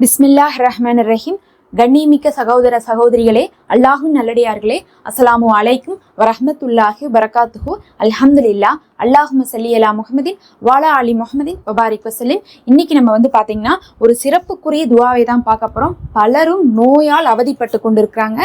பிஸ்மில்லாஹ் ரஹ்மான் ரஹீம். கண்ணியமிக்க சகோதர சகோதரிகளே, அல்லாஹ்வின் நல்லடியார்களே, அஸ்ஸலாமு அலைக்கும் வரஹ்மத்துல்லாஹி வரகாத்துஹு. அல்ஹம்துலில்லாஹ். அல்லாஹும்ம ஸல்லி அலா முஹம்மதின் வஅலா அலி முஹம்மதின் வபாரிக் வஸல்லிம். இன்னைக்கு நம்ம பார்த்தீங்கன்னா ஒரு சிறப்புக்குரிய துவாவை தான் பார்க்க போகிறோம். பலரும் நோயால் அவதிப்பட்டு கொண்டிருக்கிறாங்க.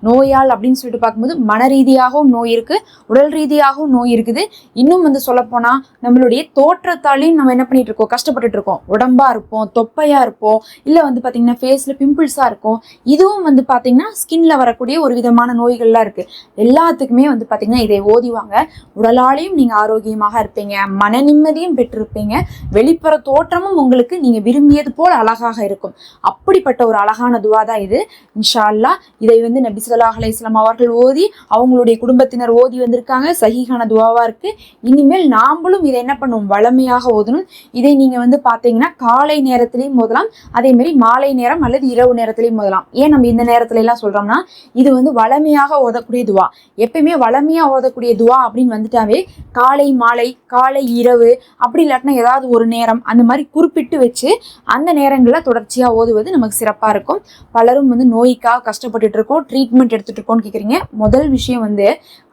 நோயால் அப்படின்னு சொல்லிட்டு பார்க்கும்போது மன ரீதியாகவும் நோய் இருக்குது, உடல் ரீதியாகவும் நோய் இருக்குது. இன்னும் சொல்லப்போனால் நம்மளுடைய தோற்றத்தாலையும் நம்ம என்ன பண்ணிட்டு இருக்கோம், கஷ்டப்பட்டுட்டு இருக்கோம். உடம்பாக இருப்போம், தொப்பையாக இருப்போம், இல்லை பார்த்தீங்கன்னா ஃபேஸில் பிம்பிள்ஸாக இருக்கும். இதுவும் பார்த்தீங்கன்னா ஸ்கின்ல வரக்கூடிய ஒரு விதமான நோய்கள்லாம் இருக்கு. எல்லாத்துக்குமே பார்த்தீங்கன்னா இதை ஓதிவாங்க. உடலாலையும் நீங்க ஆரோக்கியமாக இருப்பீங்க, மன நிம்மதியும் பெற்றிருப்பீங்க, வெளிப்புற தோற்றமும் உங்களுக்கு நீங்க விரும்பியது போல் அழகாக இருக்கும். அப்படிப்பட்ட ஒரு அழகான துவா தான் இது. இன்ஷா அல்லாஹ் இதை நபி ஸல்லல்லாஹு அலைஹி வஸல்லம் அவர்கள் ஓதி அவங்களுடைய குடும்பத்தினர் ஓதி வந்திருக்காங்க. சஹீஹான துவாவா இருக்கு. இனிமேல் நாமளும் இதை என்ன பண்ணுவோம், வளமையாக ஓதணும். இதை நீங்க பார்த்தீங்கன்னா காலை நேரத்திலையும் ஓதலாம், அதே மாதிரி மாலை நேரம் அல்லது இரவு நேரத்திலையும் ஓதலாம். ஏன் நம்ம இந்த நேரத்துல எல்லாம் சொல்றோம்னா, இது வளமையாக ஓதக்கூடிய துவா. எப்பயுமே வளமையா ஓதக்கூடிய துவா அப்படின்னு வந்துட்டாவே காலை மாலை, காலை இரவு, அப்படி இல்லாட்டினா ஏதாவது ஒரு நேரம் அந்த மாதிரி குறிப்பிட்டு வச்சு அந்த நேரங்களில் தொடர்ச்சியா ஓதுவது நமக்கு சிறப்பா இருக்கும். பலரும் நோய்க்காக கஷ்டப்பட்டுட்டு இருக்கோம், ட்ரீட்மெண்ட் எடுத்துட்டு இருக்கோம்னு கேட்குறீங்க. முதல் விஷயம்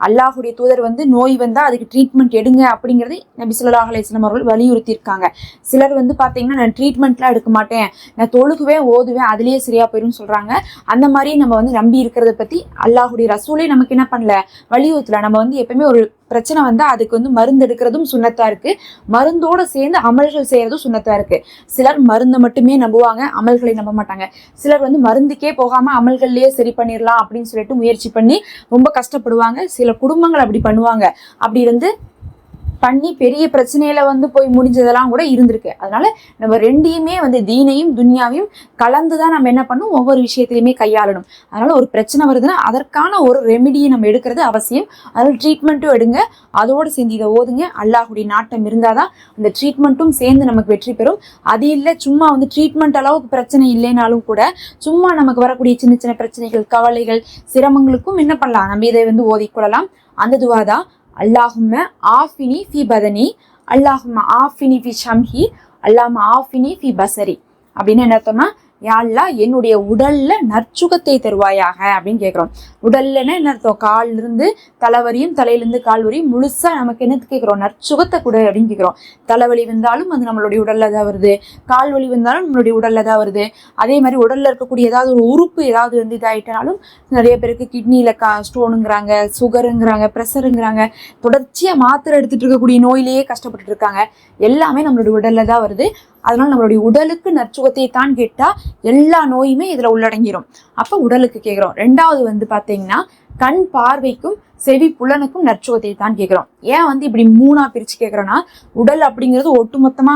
அல்லாஹுடைய தூதர் நோய் வந்தா அதுக்கு ட்ரீட்மெண்ட் எடுங்க அப்படிங்கிறது நபி ஸல்லல்லாஹு அலைஹி வஸல்லம் அவர்கள் வலியுறுத்தி இருக்காங்க. சிலர் பார்த்தீங்கன்னா நான் ட்ரீட்மெண்ட்லாம் எடுக்க மாட்டேன், நான் தொழுகுவேன் ஓதுவேன் அதுலேயே சரியா போயிடும் சொல்றாங்க. அந்த மாதிரி நம்ம நம்பி இருக்கிறத பத்தி அல்லாஹுடைய ரசூலே நமக்கு என்ன பண்ணல, வலியுறுத்தல. நம்ம எப்பவுமே ஒரு பிரச்சனை வந்தா அதுக்கு மருந்து எடுக்கிறதும் சுன்னத்தா இருக்கு, மருந்தோட சேர்ந்து அமல்கள் செய்யறதும் சுன்னத்தா இருக்கு. சிலர் மருந்தை மட்டுமே நம்புவாங்க, அமல்களை நம்ப மாட்டாங்க. சிலர் மருந்துக்கே போகாம அமல்கள்லயே சரி பண்ணிடலாம் அப்படின்னு சொல்லிட்டு முயற்சி பண்ணி ரொம்ப கஷ்டப்படுவாங்க. சில குடும்பங்கள் அப்படி பண்ணுவாங்க. அப்படி பண்ணி பெரிய பிரச்சனையில போய் முடிஞ்சதெல்லாம் கூட இருந்திருக்கு. அதனால நம்ம ரெண்டையுமே தீனையும் துன்யாவையும் கலந்துதான் நம்ம என்ன பண்ணும், ஒவ்வொரு விஷயத்திலையுமே கையாளணும். அதனால ஒரு பிரச்சனை வருதுன்னா அதற்கான ஒரு ரெமிடியை நம்ம எடுக்கிறது அவசியம். அதனால ட்ரீட்மெண்ட்டும் எடுங்க, அதோடு சேர்ந்து இதை ஓதுங்க. அல்லாஹுடைய நாட்டம் இருந்தாதான் அந்த ட்ரீட்மெண்ட்டும் சேர்ந்து நமக்கு வெற்றி பெறும். அது இல்லை சும்மா ட்ரீட்மெண்ட் அளவுக்கு பிரச்சனை இல்லைனாலும் கூட சும்மா நமக்கு வரக்கூடிய சின்ன சின்ன பிரச்சனைகள், கவலைகள், சிரமங்களுக்கும் என்ன பண்ணலாம், நம்ம இதை ஓதிக்கொள்ளலாம். அந்த துவாதான் அல்லாஹும்ம ஆஃபினி ஃபி பதனி, அல்லாஹும்ம ஆஃபினி ஃபி ஷம்ஹி, அல்லாஹும்ம ஆஃபினி ஃபி பசரி. அப்படின்னு என்ன அர்த்தம்னா, யா அல்லாஹ் என்னுடைய உடல்ல நற்சுகத்தை தருவாயாக அப்படின்னு கேட்குறோம். உடல்லன்னா என்ன அர்த்தம், கால்ல இருந்து தலைவரியும் தலையிலிருந்து கால் வரையும் முழுசா நமக்கு என்ன கேட்குறோம், நற்சுகத்தை கொடு அப்படின்னு கேட்குறோம். தலைவலி வந்தாலும் அது நம்மளுடைய உடல்ல தான் வருது, கால் வலி வந்தாலும் நம்மளுடைய உடல்ல தான் வருது. அதே மாதிரி உடல்ல இருக்கக்கூடிய ஏதாவது ஒரு உறுப்பு ஏதாவது இதாயிட்டாலும் நிறைய பேருக்கு கிட்னியில ஸ்டோனுங்கிறாங்க, சுகருங்கிறாங்க, ப்ரெஷருங்கிறாங்க, தொடர்ச்சியா மாத்திரை எடுத்துட்டு இருக்கக்கூடிய நோயிலேயே கஷ்டப்பட்டு இருக்காங்க. எல்லாமே நம்மளுடைய உடல்ல தான் வருது. அதனால நம்மளுடைய உடலுக்கு நற்சுகத்தை தான் கேட்டா எல்லா நோயுமே இதுல உள்ளடங்கிரும். அப்ப உடலுக்கு கேட்கிறோம். ரெண்டாவது பாத்தீங்கன்னா கண் பார்வைக்கும் செவி புலனுக்கும் நற்சுகத்தை தான் கேட்கிறோம். ஏன் இப்படி மூணா பிரிச்சு கேட்கிறோம்னா, உடல் அப்படிங்கிறது ஒட்டுமொத்தமா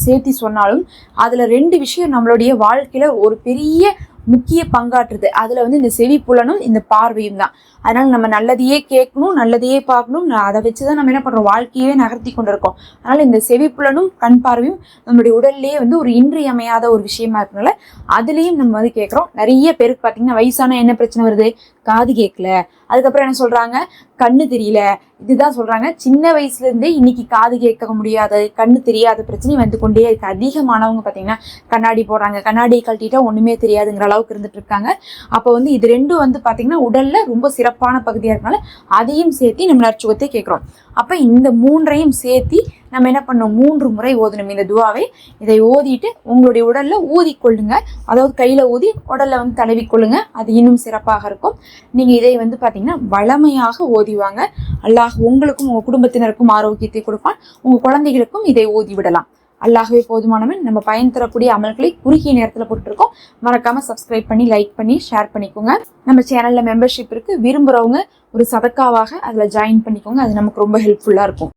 சேர்த்தி சொன்னாலும் அதுல ரெண்டு விஷயம் நம்மளுடைய வாழ்க்கையில ஒரு பெரிய முக்கிய பங்காற்றுது. அதுல இந்த செவி புலனும் இந்த பார்வையும் தான். அதனால நம்ம நல்லதையே கேட்கணும், நல்லதையே பார்க்கணும். அதை வச்சுதான் நம்ம என்ன பண்றோம், வாழ்க்கையே நகர்த்தி கொண்டு இருக்கோம். அதனால இந்த செவி புலனும் கண் பார்வையும் நம்மளுடைய உடல்லேயே ஒரு இன்றியமையாத ஒரு விஷயமா இருக்கனால அதுலயும் நம்ம கேட்கிறோம். நிறைய பேருக்கு பாத்தீங்கன்னா வயசான என்ன பிரச்சனை வருது, காது கேட்கல, அதுக்கப்புறம் என்ன சொல்றாங்க, கண்ணு தெரியல, இதுதான் சொல்றாங்க. சின்ன வயசுல இருந்தே இன்னைக்கு காது கேட்க முடியாத, கண்ணு தெரியாத பிரச்சனை கொண்டே இருக்கு. அதிகமானவங்க பாத்தீங்கன்னா கண்ணாடி போடுறாங்க, கண்ணாடியை கழட்டிட்டா ஒண்ணுமே தெரியாதுங்கிற அளவுக்கு இருந்துட்டு இருக்காங்க. அப்போ இது ரெண்டும் பாத்தீங்கன்னா உடல்ல ரொம்ப சிறப்பான பகுதியா இருக்கனால அதையும் சேர்த்து நம்ம நற்சுகத்தை கேட்கிறோம். அப்ப இந்த மூன்றையும் சேர்த்தி நம்ம என்ன பண்ணோம், 3 முறை ஓதணும் இந்த துவாவை. இதை ஓதிட்டு உங்களுடைய உடல்ல ஊதிக்கொள்ளுங்க, அதாவது கையில ஊதி உடல்ல தடவிக்கொள்ளுங்க. அது இன்னும் சிறப்பாக இருக்கும். நீங்க இதை பாத்தீங்கன்னா வளமையாக ஓதிவாங்க. அல்லாஹ் உங்களுக்கும் உங்க குடும்பத்தினருக்கும் ஆரோக்கியத்தை கொடுப்பான். உங்க குழந்தைகளுக்கும் இதை ஓதி விடலாம். அல்லாஹ்வே போதுமானவன். நம்ம பயன் தரக்கூடிய அமல்களை குறுகிய நேரத்தில் போட்டுருக்கோம். மறக்காம சப்ஸ்கிரைப் பண்ணி, லைக் பண்ணி, ஷேர் பண்ணிக்கோங்க. நம்ம சேனல்ல மெம்பர்ஷிப் இருக்கு, விரும்புறவங்க ஒரு சதக்காவாக அதுல ஜாயின் பண்ணிக்கோங்க. அது நமக்கு ரொம்ப ஹெல்ப்ஃபுல்லா இருக்கும்.